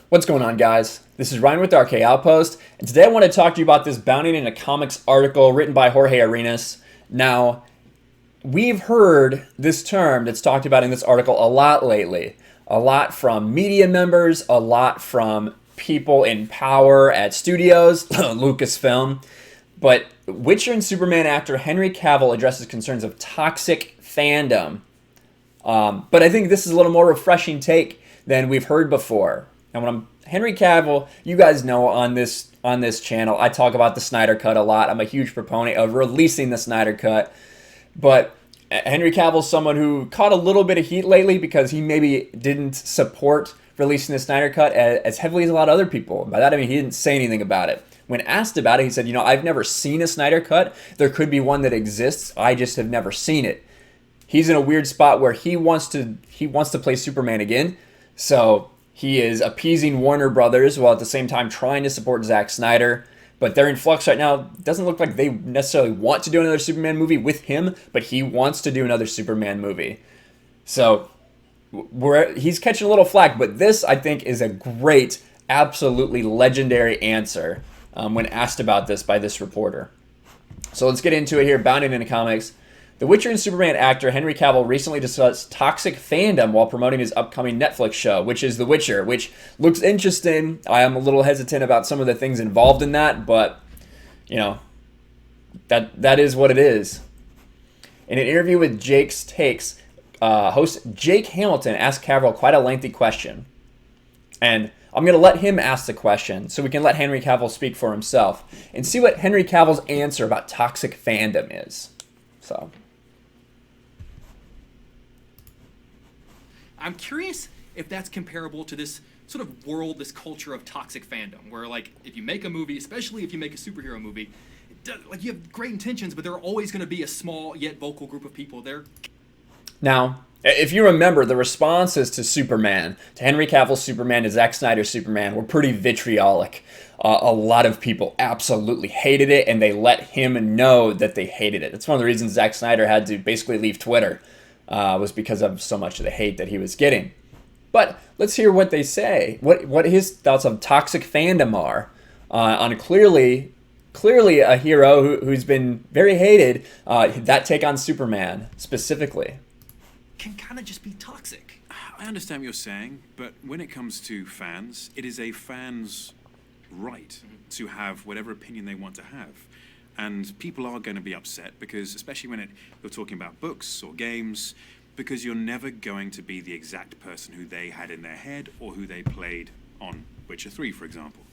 What's going on, guys? This is Ryan with RK Outpost, and today I want to talk to you about this Bounding into Comics article written by Jorge Arenas. Now, we've heard this term that's talked about in this article a lot lately. A lot from media members, a lot from people in power at studios, Lucasfilm. But Witcher and Superman actor Henry Cavill addresses concerns of toxic fandom. But I think this is a little more refreshing take than we've heard before. And when I'm Henry Cavill, you guys know on this channel, I talk about the Snyder Cut a lot. I'm a huge proponent of releasing the Snyder Cut. But Henry Cavill's someone who caught a little bit of heat lately because he maybe didn't support releasing the Snyder Cut as heavily as a lot of other people. By that I mean he didn't say anything about it. When asked about it, he said, I've never seen a Snyder Cut. There could be one that exists. I just have never seen it. He's in a weird spot where he wants to play Superman again. So he is appeasing Warner Brothers while at the same time trying to support Zack Snyder. But they're in flux right now. It doesn't look like they necessarily want to do another Superman movie with him, but he wants to do another Superman movie. So he's catching a little flack, but this, I think, is a great, absolutely legendary answer when asked about this by this reporter. So let's get into it here, Bounding into Comics. The Witcher and Superman actor Henry Cavill recently discussed toxic fandom while promoting his upcoming Netflix show, which is The Witcher, which looks interesting. I am a little hesitant about some of the things involved in that, but, that is what it is. In an interview with Jake's Takes, host Jake Hamilton asked Cavill quite a lengthy question. And I'm going to let him ask the question so we can let Henry Cavill speak for himself and see what Henry Cavill's answer about toxic fandom is. So I'm curious if that's comparable to this sort of world, this culture of toxic fandom, where if you make a movie, especially if you make a superhero movie, you have great intentions, but there are always going to be a small yet vocal group of people there. Now, if you remember, the responses to Superman, to Henry Cavill's Superman, to Zack Snyder's Superman, were pretty vitriolic. A lot of people absolutely hated it, and they let him know that they hated it. That's one of the reasons Zack Snyder had to basically leave Twitter, was because of so much of the hate that he was getting. But let's hear what they say, what his thoughts on toxic fandom are, on clearly a hero who's been very hated, that take on Superman specifically. Can kind of just be toxic. I understand what you're saying, but when it comes to fans, it is a fan's right to have whatever opinion they want to have. And people are going to be upset because, especially when you're talking about books or games, because you're never going to be the exact person who they had in their head or who they played on Witcher 3, for example.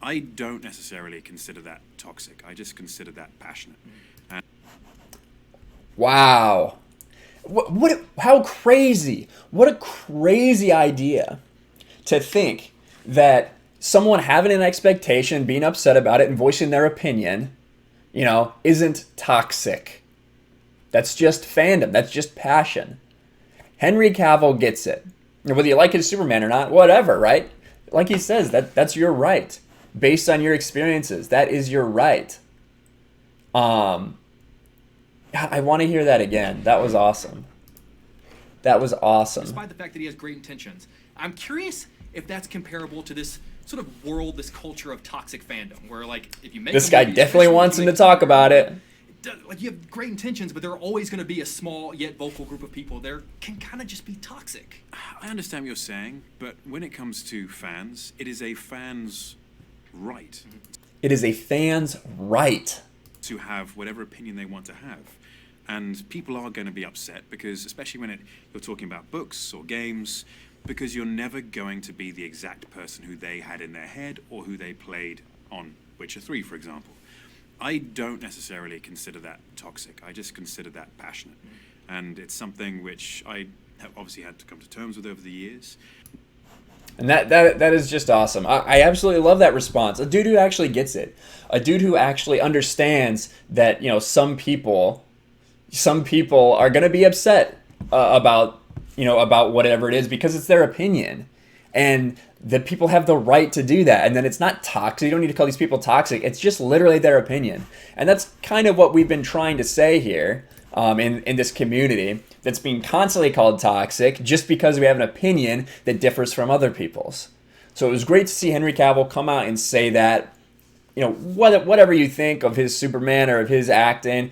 I don't necessarily consider that toxic. I just consider that passionate. And wow. How crazy. What a crazy idea to think that someone having an expectation, being upset about it, and voicing their opinion, isn't toxic. That's just fandom. That's just passion. Henry Cavill gets it. Whether you like his Superman or not, whatever, right? Like he says, that's your right. Based on your experiences, that is your right. I want to hear that again. That was awesome. That was awesome. Despite the fact that he has great intentions, I'm curious if that's comparable to this sort of world, this culture of toxic fandom, where if you make this guy definitely wants him to talk about it. You have great intentions, but there are always going to be a small yet vocal group of people there. Can kind of just be toxic. I understand what you're saying, but when it comes to fans, it is a fan's right. It is a fan's right to have whatever opinion they want to have. And people are going to be upset because, especially when you're talking about books or games, because you're never going to be the exact person who they had in their head or who they played on Witcher 3, for example. I don't necessarily consider that toxic. I just consider that passionate. And it's something which I have obviously had to come to terms with over the years. And that is just awesome. I absolutely love that response. A dude who actually gets it. A dude who actually understands that, some people are going to be upset about whatever it is because it's their opinion. And that people have the right to do that. And then it's not toxic. You don't need to call these people toxic. It's just literally their opinion. And that's kind of what we've been trying to say here in this community that's being constantly called toxic just because we have an opinion that differs from other people's. So it was great to see Henry Cavill come out and say that, you know, whatever you think of his Superman or of his acting,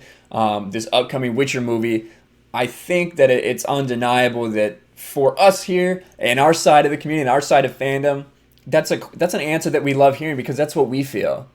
this upcoming Witcher movie, I think that it's undeniable that for us here and our side of the community and our side of fandom, that's an answer that we love hearing because that's what we feel.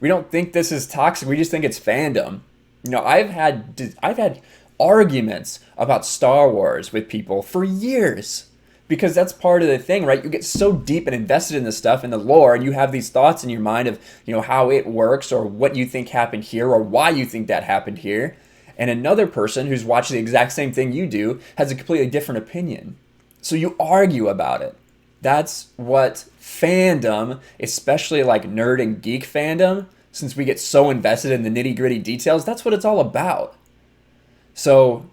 We don't think this is toxic. We just think it's fandom. You know, I've had arguments about Star Wars with people for years because that's part of the thing, right? You get so deep and invested in the stuff and the lore, and you have these thoughts in your mind of, you know, how it works or what you think happened here or why you think that happened here. And another person who's watching the exact same thing you do has a completely different opinion. So you argue about it. That's what fandom, especially like nerd and geek fandom, since we get so invested in the nitty-gritty details, that's what it's all about. So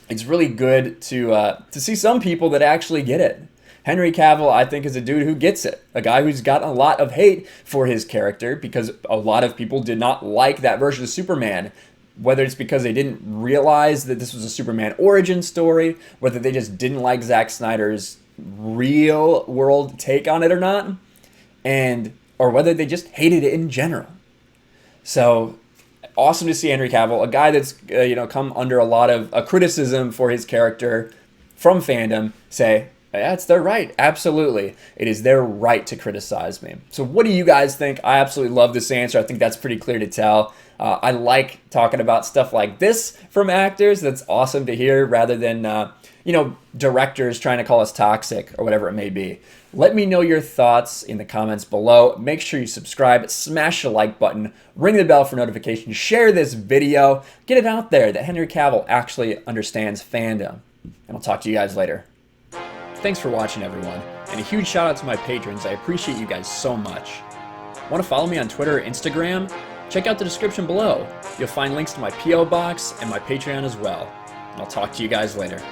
it's really good to see some people that actually get it. Henry Cavill, I think, is a dude who gets it. A guy who's gotten a lot of hate for his character because a lot of people did not like that version of Superman. Whether it's because they didn't realize that this was a Superman origin story, whether they just didn't like Zack Snyder's real world take on it or not, or whether they just hated it in general. So awesome to see Henry Cavill, a guy that's come under a lot of criticism for his character from fandom, say, yeah, it's their right. Absolutely. It is their right to criticize me. So what do you guys think? I absolutely love this answer. I think that's pretty clear to tell. I like talking about stuff like this from actors. That's awesome to hear rather than, directors trying to call us toxic or whatever it may be. Let me know your thoughts in the comments below. Make sure you subscribe, smash the like button, ring the bell for notifications, share this video, get it out there that Henry Cavill actually understands fandom. And I'll talk to you guys later. Thanks for watching, everyone, and a huge shout out to my patrons. I appreciate you guys so much. Want to follow me on Twitter or Instagram? Check out the description below. You'll find links to my P.O. box and my Patreon as well. And I'll talk to you guys later.